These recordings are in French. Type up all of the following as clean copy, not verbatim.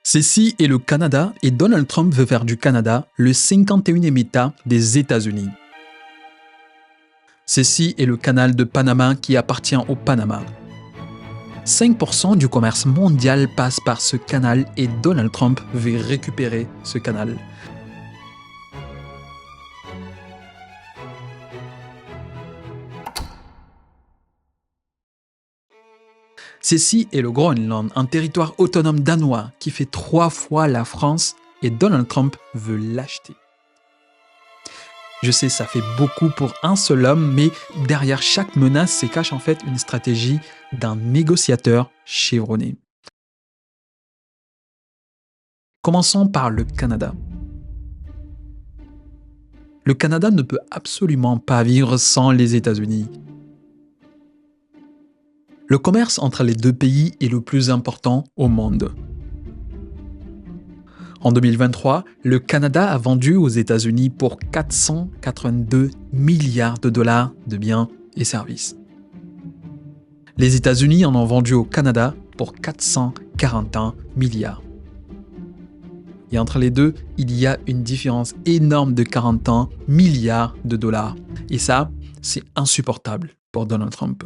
Ceci est le Canada et Donald Trump veut faire du Canada le 51e État des États-Unis. Ceci est le canal de Panama qui appartient au Panama. 5% du commerce mondial passe par ce canal et Donald Trump veut récupérer ce canal. Ceci est le Groenland, un territoire autonome danois qui fait 3 fois la France et Donald Trump veut l'acheter. Je sais, ça fait beaucoup pour un seul homme, mais derrière chaque menace se cache en fait une stratégie d'un négociateur chevronné. Commençons par le Canada. Le Canada ne peut absolument pas vivre sans les États-Unis. Le commerce entre les deux pays est le plus important au monde. En 2023, le Canada a vendu aux États-Unis pour 482 milliards de dollars de biens et services. Les États-Unis en ont vendu au Canada pour 441 milliards. Et entre les deux, il y a une différence énorme de 41 milliards de dollars. Et ça, c'est insupportable pour Donald Trump.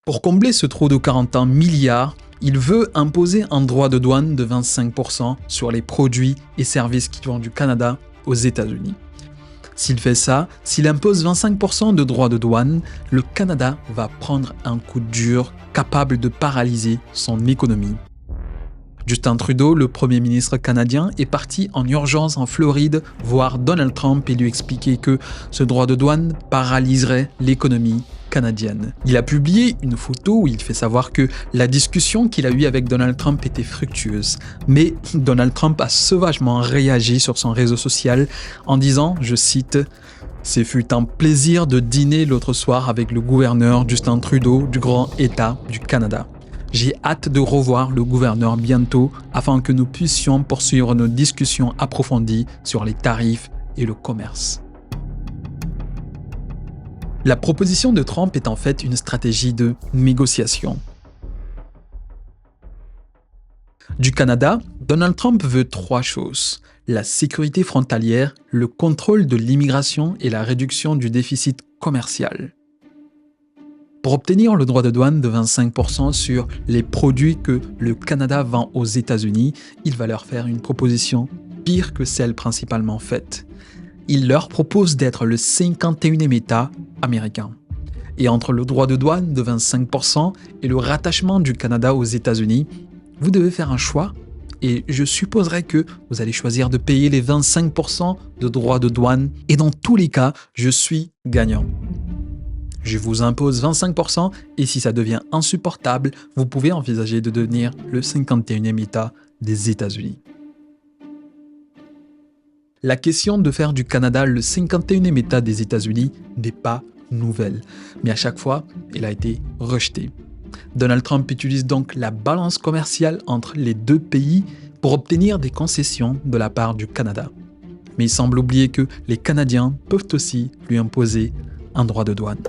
Pour combler ce trou de 41 milliards, il veut imposer un droit de douane de 25% sur les produits et services qui vont du Canada aux États-Unis. S'il fait ça, s'il impose 25% de droit de douane, le Canada va prendre un coup dur capable de paralyser son économie. Justin Trudeau, le Premier ministre canadien, est parti en urgence en Floride voir Donald Trump et lui expliquer que ce droit de douane paralyserait l'économie canadienne. Il a publié une photo où il fait savoir que la discussion qu'il a eue avec Donald Trump était fructueuse. Mais Donald Trump a sauvagement réagi sur son réseau social en disant, je cite, « Ce fut un plaisir de dîner l'autre soir avec le gouverneur Justin Trudeau du Grand État du Canada. J'ai hâte de revoir le gouverneur bientôt afin que nous puissions poursuivre nos discussions approfondies sur les tarifs et le commerce. » La proposition de Trump est en fait une stratégie de négociation. Du Canada, Donald Trump veut 3 choses. La sécurité frontalière, le contrôle de l'immigration et la réduction du déficit commercial. Pour obtenir le droit de douane de 25% sur les produits que le Canada vend aux États-Unis, il va leur faire une proposition pire que celle principalement faite. Il leur propose d'être le 51e État américain. Et entre le droit de douane de 25% et le rattachement du Canada aux États-Unis, vous devez faire un choix et je supposerais que vous allez choisir de payer les 25% de droit de douane et dans tous les cas, je suis gagnant. Je vous impose 25% et si ça devient insupportable, vous pouvez envisager de devenir le 51e État des États-Unis. La question de faire du Canada le 51e État des États-Unis n'est pas nouvelle, mais à chaque fois, elle a été rejetée. Donald Trump utilise donc la balance commerciale entre les deux pays pour obtenir des concessions de la part du Canada. Mais il semble oublier que les Canadiens peuvent aussi lui imposer un droit de douane.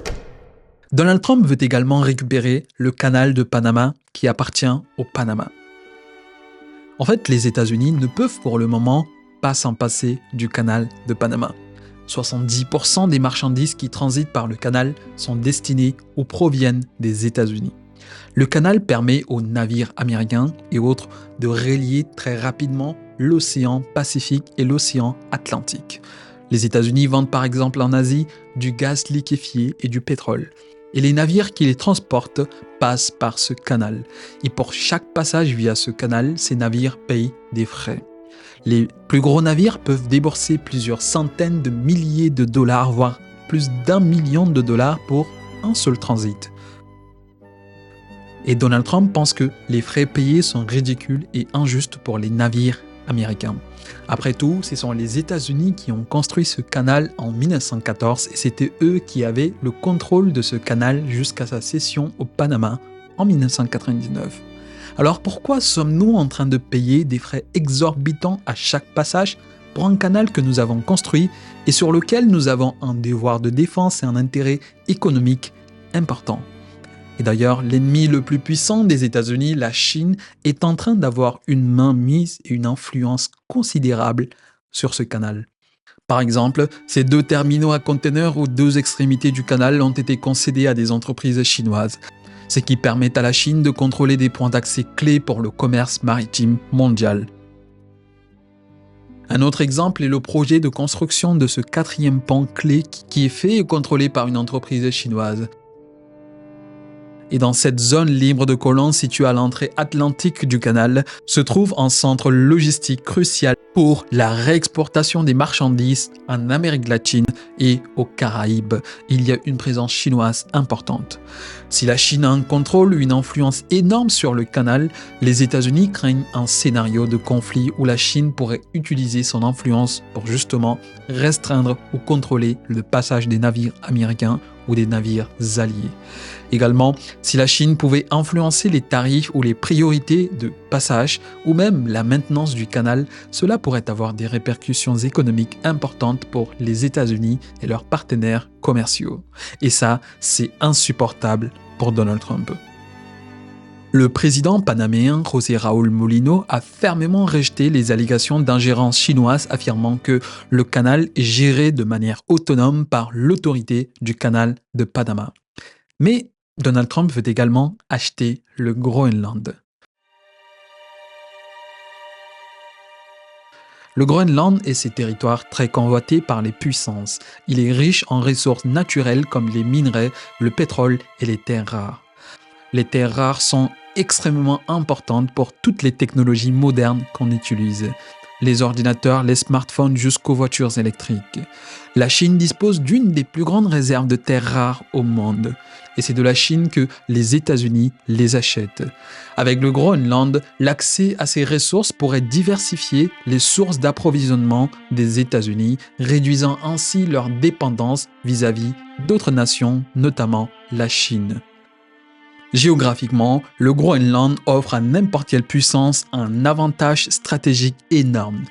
Donald Trump veut également récupérer le canal de Panama qui appartient au Panama. En fait, les États-Unis ne peuvent pour le moment pas s'en passer du canal de Panama. 70% des marchandises qui transitent par le canal sont destinées ou proviennent des États-Unis. Le canal permet aux navires américains et autres de relier très rapidement l'océan Pacifique et l'océan Atlantique. Les États-Unis vendent par exemple en Asie du gaz liquéfié et du pétrole. Et les navires qui les transportent passent par ce canal. Et pour chaque passage via ce canal, ces navires payent des frais. Les plus gros navires peuvent débourser plusieurs centaines de milliers de dollars, voire plus d'1 million de dollars pour un seul transit. Et Donald Trump pense que les frais payés sont ridicules et injustes pour les navires américains. Après tout, ce sont les États-Unis qui ont construit ce canal en 1914 et c'était eux qui avaient le contrôle de ce canal jusqu'à sa cession au Panama en 1999. Alors pourquoi sommes-nous en train de payer des frais exorbitants à chaque passage pour un canal que nous avons construit et sur lequel nous avons un devoir de défense et un intérêt économique important ? Et d'ailleurs, l'ennemi le plus puissant des États-Unis, la Chine, est en train d'avoir une main mise et une influence considérable sur ce canal. Par exemple, ces 2 terminaux à conteneurs aux 2 extrémités du canal ont été concédés à des entreprises chinoises, ce qui permet à la Chine de contrôler des points d'accès clés pour le commerce maritime mondial. Un autre exemple est le projet de construction de ce 4e pont clé qui est fait et contrôlé par une entreprise chinoise. Et dans cette zone libre de colons située à l'entrée atlantique du canal, se trouve un centre logistique crucial pour la réexportation des marchandises en Amérique latine et aux Caraïbes. Il y a une présence chinoise importante. Si la Chine a un contrôle ou une influence énorme sur le canal, les États-Unis craignent un scénario de conflit où la Chine pourrait utiliser son influence pour justement restreindre ou contrôler le passage des navires américains ou des navires alliés. Également, si la Chine pouvait influencer les tarifs ou les priorités de passage ou même la maintenance du canal, cela pourrait avoir des répercussions économiques importantes pour les États-Unis et leurs partenaires commerciaux. Et ça, c'est insupportable pour Donald Trump. Le président panaméen José Raúl Mulino a fermement rejeté les allégations d'ingérence chinoise affirmant que le canal est géré de manière autonome par l'autorité du canal de Panama. Mais Donald Trump veut également acheter le Groenland. Le Groenland est ses territoires très convoités par les puissances. Il est riche en ressources naturelles comme les minerais, le pétrole et les terres rares. Les terres rares sont extrêmement importantes pour toutes les technologies modernes qu'on utilise. Les ordinateurs, les smartphones jusqu'aux voitures électriques. La Chine dispose d'une des plus grandes réserves de terres rares au monde. Et c'est de la Chine que les États-Unis les achètent. Avec le Groenland, l'accès à ces ressources pourrait diversifier les sources d'approvisionnement des États-Unis, réduisant ainsi leur dépendance vis-à-vis d'autres nations, notamment la Chine. Géographiquement, le Groenland offre à n'importe quelle puissance un avantage stratégique énorme.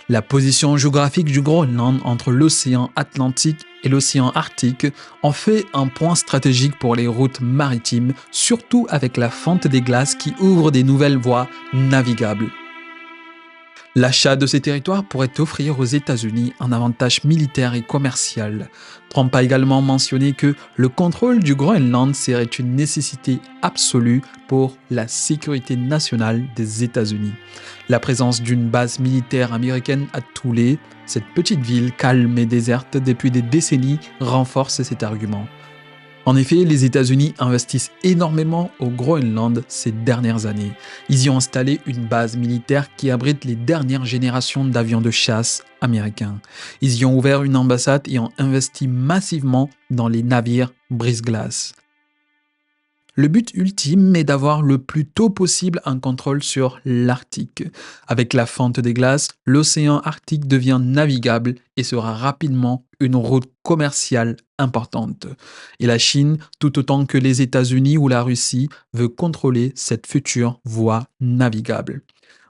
La position géographique du Groenland entre l'océan Atlantique et l'océan Arctique en fait un point stratégique pour les routes maritimes, surtout avec la fonte des glaces qui ouvre des nouvelles voies navigables. L'achat de ces territoires pourrait offrir aux États-Unis un avantage militaire et commercial. Trump a également mentionné que le contrôle du Groenland serait une nécessité absolue pour la sécurité nationale des États-Unis. La présence d'une base militaire américaine à Thule, cette petite ville calme et déserte depuis des décennies, renforce cet argument. En effet, les États-Unis investissent énormément au Groenland ces dernières années. Ils y ont installé une base militaire qui abrite les dernières générations d'avions de chasse américains. Ils y ont ouvert une ambassade et ont investi massivement dans les navires brise-glace. Le but ultime est d'avoir le plus tôt possible un contrôle sur l'Arctique. Avec la fonte des glaces, l'océan Arctique devient navigable et sera rapidement une route commerciale importante. Et la Chine, tout autant que les États-Unis ou la Russie, veut contrôler cette future voie navigable.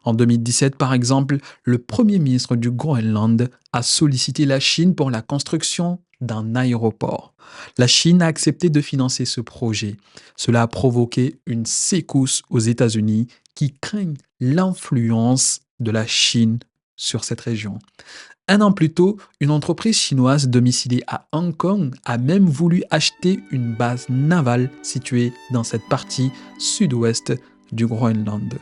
En 2017, par exemple, le premier ministre du Groenland a sollicité la Chine pour la construction d'un aéroport. La Chine a accepté de financer ce projet. Cela a provoqué une secousse aux États-Unis qui craignent l'influence de la Chine sur cette région. Un an plus tôt, une entreprise chinoise domiciliée à Hong Kong a même voulu acheter une base navale située dans cette partie sud-ouest du Groenland.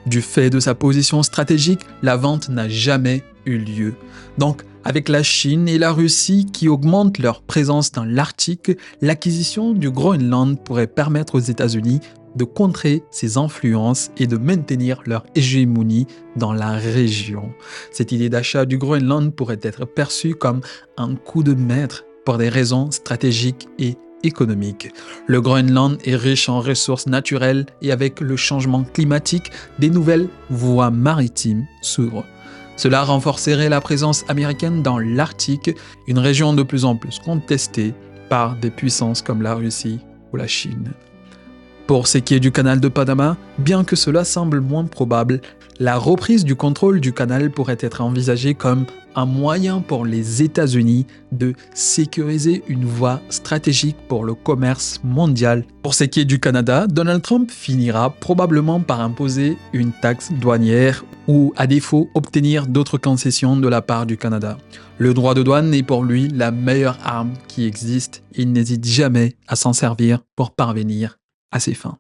Du fait de sa position stratégique, la vente n'a jamais eu lieu. Donc, avec la Chine et la Russie qui augmentent leur présence dans l'Arctique, l'acquisition du Groenland pourrait permettre aux États-Unis de contrer ces influences et de maintenir leur hégémonie dans la région. Cette idée d'achat du Groenland pourrait être perçue comme un coup de maître pour des raisons stratégiques et économiques. Le Groenland est riche en ressources naturelles et avec le changement climatique, des nouvelles voies maritimes s'ouvrent. Cela renforcerait la présence américaine dans l'Arctique, une région de plus en plus contestée par des puissances comme la Russie ou la Chine. Pour ce qui est du canal de Panama, bien que cela semble moins probable, La reprise du contrôle du canal pourrait être envisagée comme un moyen pour les États-Unis de sécuriser une voie stratégique pour le commerce mondial. Pour ce qui est du Canada, Donald Trump finira probablement par imposer une taxe douanière ou, à défaut, obtenir d'autres concessions de la part du Canada. Le droit de douane est pour lui la meilleure arme qui existe. Il n'hésite jamais à s'en servir pour parvenir à ses fins.